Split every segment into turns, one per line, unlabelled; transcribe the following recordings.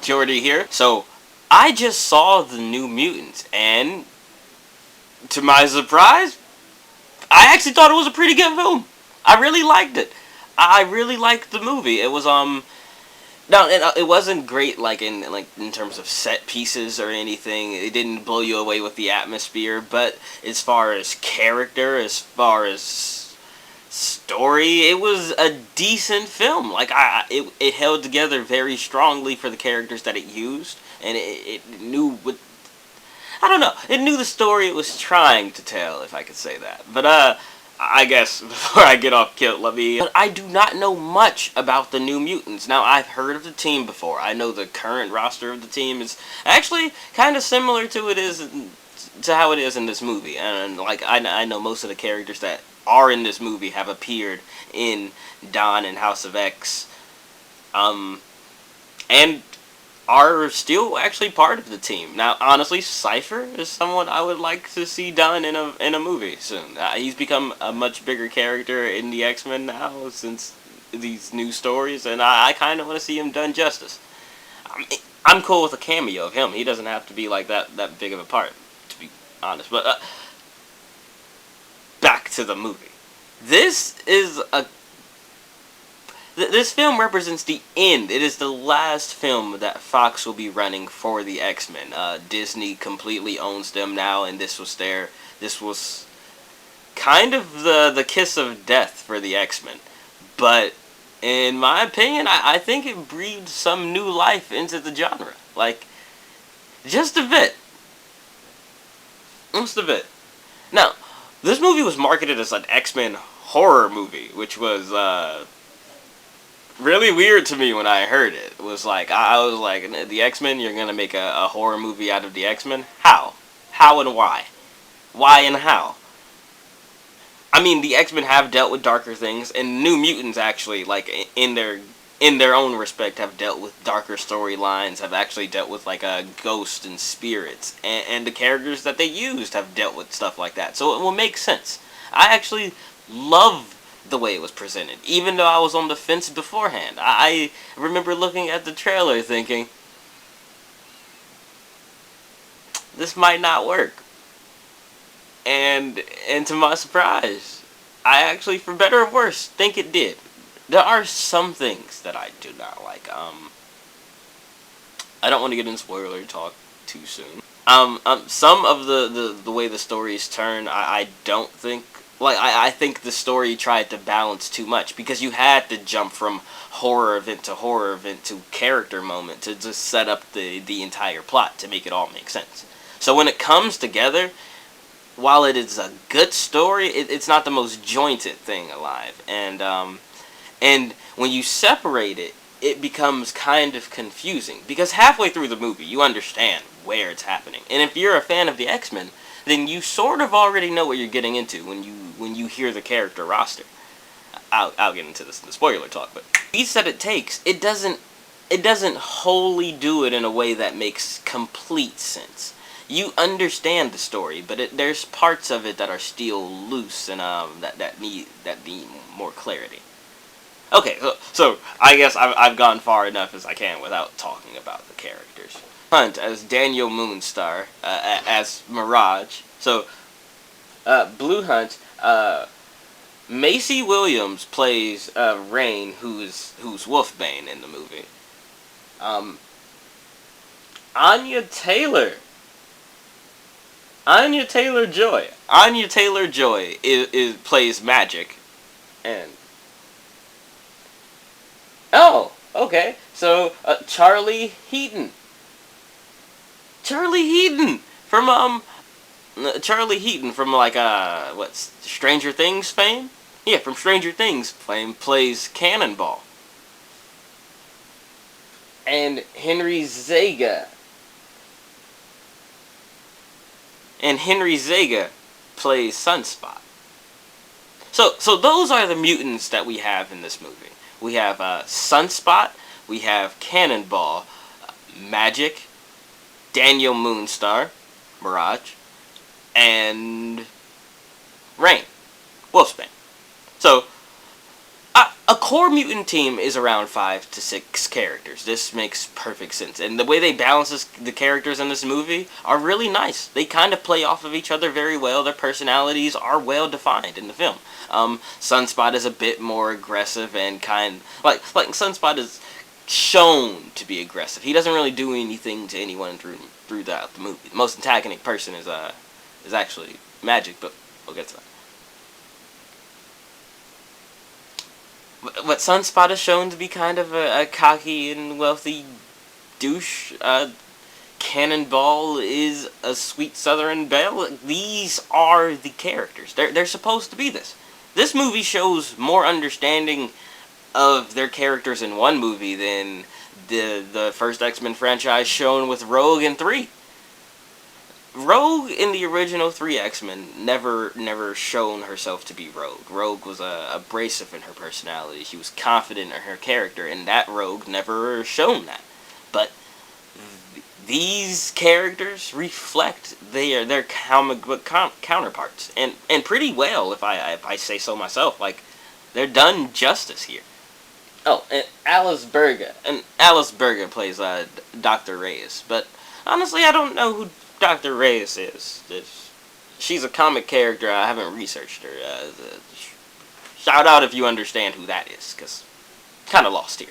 Jordi here. So, I just saw the New Mutants, and to my surprise, I actually thought it was a pretty good film. I really liked it. I really liked the movie. It was no, it wasn't great in terms of set pieces or anything. It didn't blow you away with the atmosphere, but as far as character, as far as story, it was a decent film. It held together very strongly for the characters that it used, and it knew what, I don't know. It knew the story it was trying to tell, if I could say that. But I guess before I get off kilt, let me. But I do not know much about the New Mutants. Now, I've heard of the team before. I know the current roster of the team is actually kind of similar to how it is in this movie, and I know most of the characters that are in this movie have appeared in Dawn and House of X, and are still actually part of the team. Now, honestly, Cypher is someone I would like to see done in a movie soon. He's become a much bigger character in the X-Men now since these new stories, and I kind of want to see him done justice. I'm cool with a cameo of him. He doesn't have to be like that big of a part, to be honest. But back to the movie. This is a This film represents the end. It is the last film that Fox will be running for the X-Men. Disney completely owns them now, and this was kind of the kiss of death for the X-Men. But in my opinion, I think it breathed some new life into the genre. Like, just a bit. Just a bit. Now, this movie was marketed as an X-Men horror movie, which was really weird to me when I heard it. It was like, I was like, the X-Men, you're going to make a horror movie out of the X-Men? How? How and why? Why and how? I mean, the X-Men have dealt with darker things, and New Mutants actually, like, in their own respect, have dealt with darker storylines, have actually dealt with, like, ghosts and spirits, and the characters that they used have dealt with stuff like that. So it will make sense. I actually love the way it was presented, even though I was on the fence beforehand. I remember looking at the trailer thinking, this might not work. And to my surprise, I actually, for better or worse, think it did. There are some things that I do not like. I don't want to get into spoiler talk too soon. Some of the way the stories turn, I don't think. Like, I think the story tried to balance too much, because you had to jump from horror event to character moment to just set up the entire plot to make it all make sense. So when it comes together, while it is a good story, it's not the most jointed thing alive. And when you separate it, it becomes kind of confusing, because halfway through the movie, you understand where it's happening. And if you're a fan of the X-Men, then you sort of already know what you're getting into when you hear the character roster. I'll get into this in the spoiler talk, but the piece that it takes, it doesn't wholly do it in a way that makes complete sense. You understand the story, but there's parts of it that are still loose and that need more clarity. Okay, so I guess I've gone far enough as I can without talking about the characters. Hunt as Daniel Moonstar, as Mirage. So, Blue Hunt, Macy Williams plays Rain, who's Wolfbane in the movie. Anya Taylor-Joy. Anya Taylor-Joy is plays Magic, and oh, okay. So Charlie Heaton from Stranger Things fame? Yeah, from Stranger Things fame, plays Cannonball. And Henry Zega plays Sunspot. So those are the mutants that we have in this movie. We have Sunspot, we have Cannonball, Magic, Daniel Moonstar, Mirage, and Rain, Wolfsbane. So A core mutant team is around 5 to 6 characters. This makes perfect sense. And the way they balance the characters in this movie are really nice. They kind of play off of each other very well. Their personalities are well defined in the film. Sunspot is a bit more aggressive and like Sunspot is shown to be aggressive. He doesn't really do anything to anyone throughout the movie. The most antagonistic person is actually Magic, but we'll get to that. But Sunspot is shown to be kind of a cocky and wealthy douche. Cannonball is a sweet Southern belle. These are the characters. They're supposed to be this. This movie shows more understanding of their characters in one movie than the first X-Men franchise shown with Rogue in 3. Rogue in the original 3 X-Men never shown herself to be Rogue. Rogue was abrasive in her personality. She was confident in her character, and that Rogue never shown that. But these characters reflect their comic book counterparts, and pretty well, if I say so myself. Like, they're done justice here. Oh, and Alice Berga plays Dr. Reyes, but honestly, I don't know who Dr. Reyes is. She's a comic character. I haven't researched her. Shout out if you understand who that is, because kind of lost here.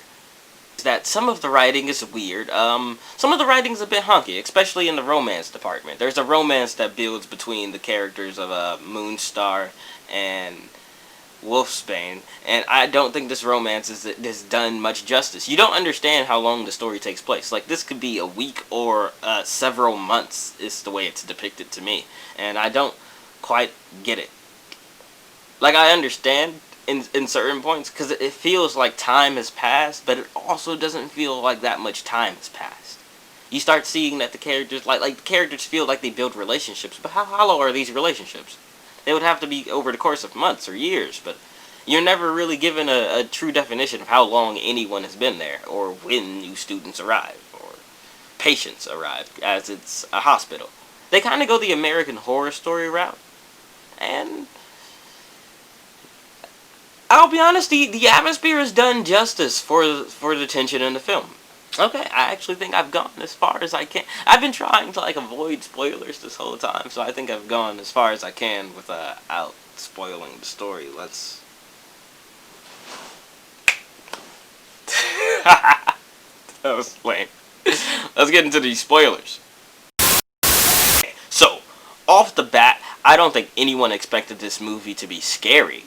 That some of the writing is weird. Some of the writing's a bit honky, especially in the romance department. There's a romance that builds between the characters of Moonstar and Wolfsbane, and I don't think this romance is done much justice. You don't understand how long the story takes place. Like, this could be a week or several months is the way it's depicted to me, and I don't quite get it. Like, I understand in certain points, because it feels like time has passed, but it also doesn't feel like that much time has passed. You start seeing that the characters, like the characters feel like they build relationships, but how hollow are these relationships? They would have to be over the course of months or years, but you're never really given a true definition of how long anyone has been there, or when new students arrive, or patients arrive, as it's a hospital. They kind of go the American Horror Story route, and I'll be honest, the atmosphere is done justice for the tension in the film. Okay, I actually think I've gone as far as I can. I've been trying to avoid spoilers this whole time, so I think I've gone as far as I can without spoiling the story. Let's that was lame. Let's get into these spoilers. So, off the bat, I don't think anyone expected this movie to be scary.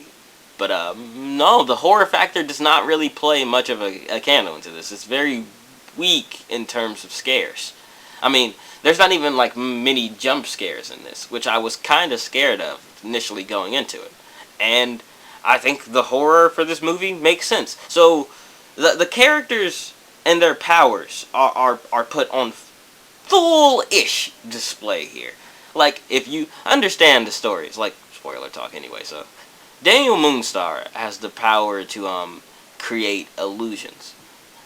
But, no, the horror factor does not really play much of a candle into this. It's very weak in terms of scares. I mean, there's not even many jump scares in this, which I was kind of scared of initially going into it. And I think the horror for this movie makes sense. So the characters and their powers are put on full-ish display here. Like, if you understand the stories, spoiler talk anyway, so Daniel Moonstar has the power to create illusions.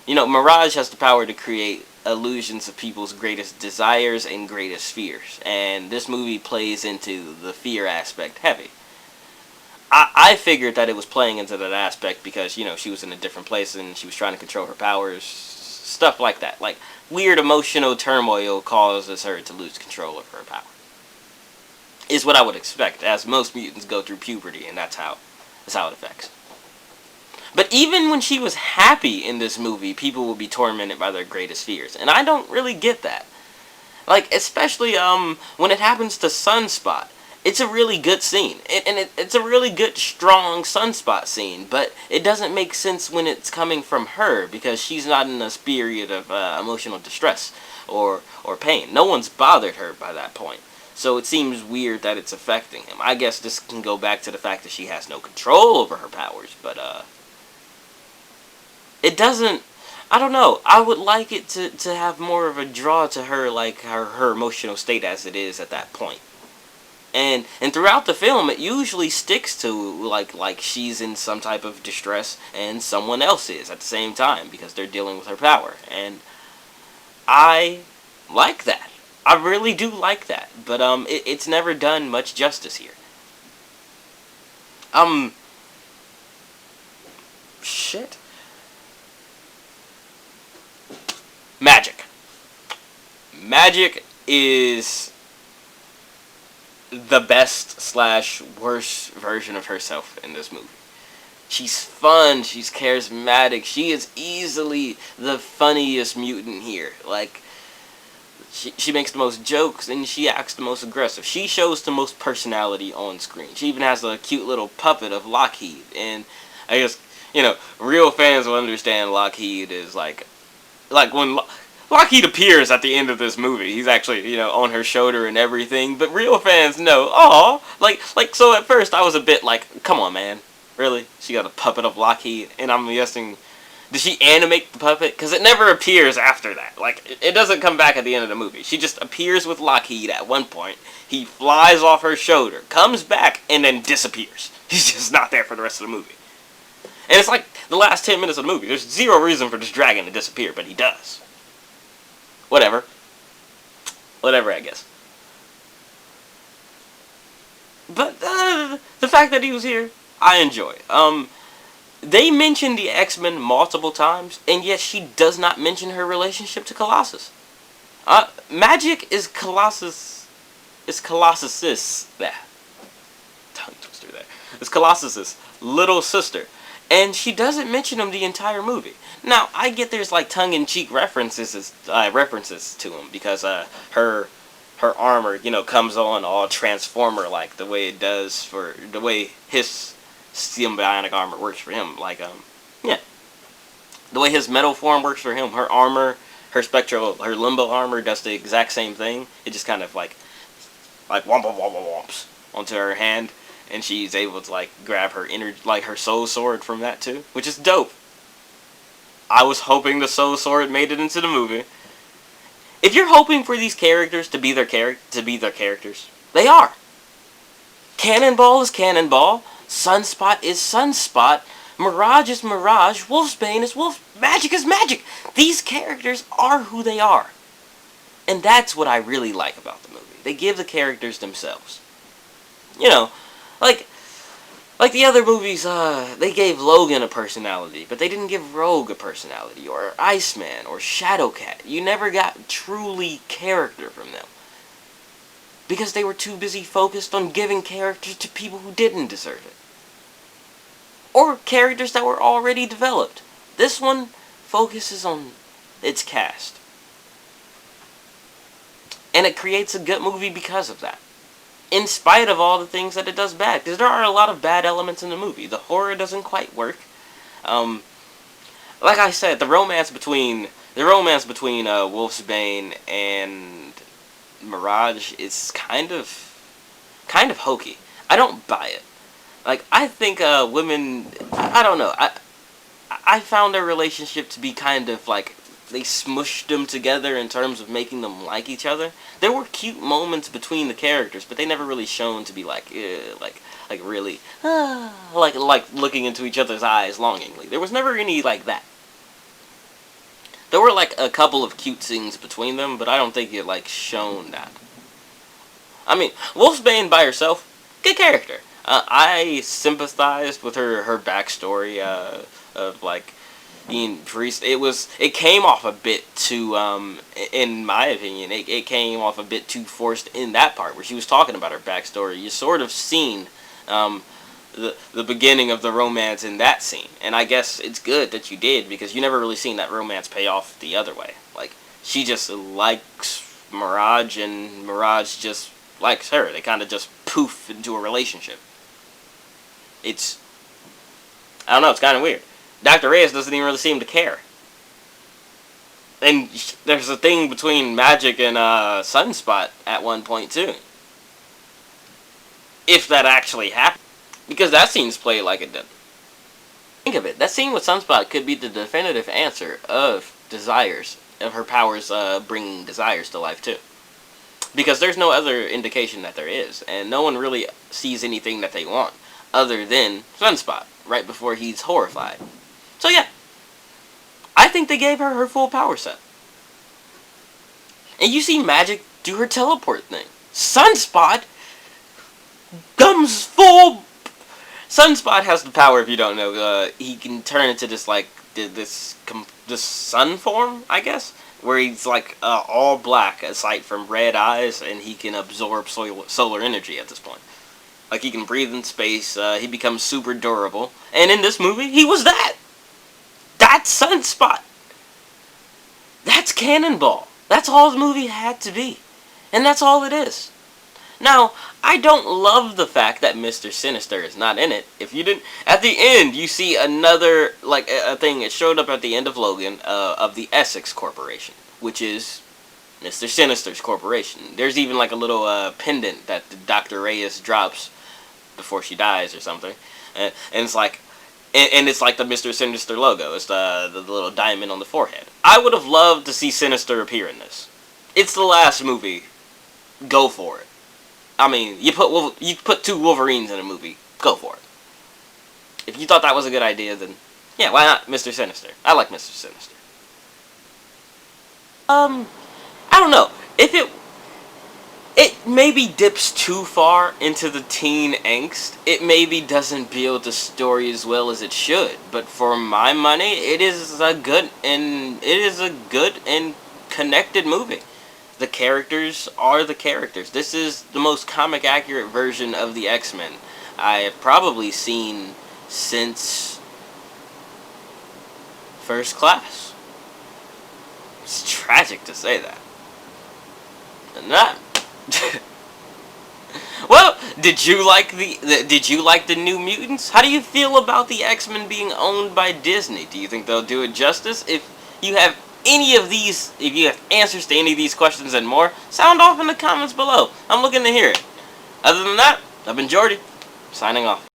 You know, Mirage has the power to create illusions of people's greatest desires and greatest fears. And this movie plays into the fear aspect heavy. I figured that it was playing into that aspect because, she was in a different place and she was trying to control her powers. Stuff like that. Like, weird emotional turmoil causes her to lose control of her power. Is what I would expect, as most mutants go through puberty, and that's how it affects. But even when she was happy in this movie, people will be tormented by their greatest fears. And I don't really get that. Especially when it happens to Sunspot. It's a really good scene. It's a really good, strong Sunspot scene. But it doesn't make sense when it's coming from her, because she's not in a period of emotional distress or pain. No one's bothered her by that point. So it seems weird that it's affecting him. I guess this can go back to the fact that she has no control over her powers, but it doesn't, I don't know. I would like it to have more of a draw to her, her emotional state as it is at that point. And throughout the film, it usually sticks to, like she's in some type of distress and someone else is at the same time because they're dealing with her power. And I like that. I really do like that, but it's never done much justice here. shit. Magic. Magic is the best slash worst version of herself in this movie. She's fun, she's charismatic, she is easily the funniest mutant here. Like, she makes the most jokes and she acts the most aggressive. She shows the most personality on screen. She even has a cute little puppet of Lockheed. And I guess, real fans will understand Lockheed is like when Lockheed appears at the end of this movie. He's actually, on her shoulder and everything. But real fans know, so at first I was a bit like, come on, man. Really? She got a puppet of Lockheed? And I'm guessing, did she animate the puppet? Because it never appears after that. Like, it doesn't come back at the end of the movie. She just appears with Lockheed at one point. He flies off her shoulder, comes back, and then disappears. He's just not there for the rest of the movie. And it's like the last 10 minutes of the movie. There's zero reason for this dragon to disappear, but he does. Whatever, I guess. But the fact that he was here, I enjoy. They mention the X-Men multiple times, and yet she does not mention her relationship to Colossus. Magic is Colossus. Is Colossus's. Tongue twister there. It's Colossus's little sister. And she doesn't mention him the entire movie. Now, I get there's like tongue-in-cheek references to him because her armor, comes on all Transformer-like the way it does for the way his symbiotic armor works for him. Like the way his metal form works for him. Her armor, her limbo armor does the exact same thing. It just kind of like womps onto her hand. And she's able to, grab her her soul sword from that, too. Which is dope. I was hoping the soul sword made it into the movie. If you're hoping for these characters to be their characters, they are. Cannonball is Cannonball. Sunspot is Sunspot. Mirage is Mirage. Wolfsbane is Magic is Magic. These characters are who they are. And that's what I really like about the movie. They give the characters themselves. Like the other movies, they gave Logan a personality, but they didn't give Rogue a personality, or Iceman, or Shadowcat. You never got truly character from them. Because they were too busy focused on giving characters to people who didn't deserve it. Or characters that were already developed. This one focuses on its cast. And it creates a good movie because of that. In spite of all the things that it does bad. Because there are a lot of bad elements in the movie. The horror doesn't quite work. Like I said, the romance between Wolfsbane and Mirage is kind of hokey. I don't buy it. Like, I think women, I don't know. I found their relationship to be kind of like they smushed them together in terms of making them like each other. There were cute moments between the characters, but they never really shown to be like really, like looking into each other's eyes longingly. There was never any like that. There were like a couple of cute scenes between them, but I don't think it like shown that. I mean, Wolfsbane by herself, good character. I sympathized with her backstory of like being priest. It came off a bit too, in my opinion, it came off a bit too forced in that part where she was talking about her backstory. You sort of seen the beginning of the romance in that scene, and I guess it's good that you did because you never really seen that romance pay off the other way. Like, she just likes Mirage and Mirage just likes her. They kind of just poof into a relationship. I don't know, it's kind of weird. Dr. Reyes doesn't even really seem to care. And there's a thing between Magic and Sunspot at one point, too. If that actually happened. Because that scene's played like it did. Think of it. That scene with Sunspot could be the definitive answer of desires. Of her powers bringing desires to life, too. Because there's no other indication that there is. And no one really sees anything that they want. Other than Sunspot. Right before he's horrified. So yeah, I think they gave her full power set. And you see Magic do her teleport thing. Sunspot comes full Sunspot has the power, if you don't know, he can turn into this, like, this sun form, I guess, where he's, like, all black, aside from red eyes, and he can absorb solar energy at this point. Like, he can breathe in space, he becomes super durable, and in this movie, he was that! That's Sunspot! That's Cannonball! That's all the movie had to be. And that's all it is. Now, I don't love the fact that Mr. Sinister is not in it. If you didn't... At the end, you see another, like, a thing. It showed up at the end of Logan, of the Essex Corporation, which is Mr. Sinister's corporation. There's even, like, a little pendant that Dr. Reyes drops before she dies or something. And it's like... And it's like the Mr. Sinister logo. It's the little diamond on the forehead. I would have loved to see Sinister appear in this. It's the last movie. Go for it. I mean, you put two Wolverines in a movie. Go for it. If you thought that was a good idea, then yeah, why not Mr. Sinister? I like Mr. Sinister. I don't know. If it maybe dips too far into the teen angst. It maybe doesn't build the story as well as it should. But for my money, it is a good and connected movie. The characters are the characters. This is the most comic accurate version of the X-Men I have probably seen since First Class. It's tragic to say that. And that. Well, did you like the New Mutants? How do you feel about the X-Men being owned by Disney? Do you think they'll do it justice? If you have if you have answers to any of these questions and more, sound off in the comments below. I'm looking to hear it. Other than that, I've been Jordi, signing off.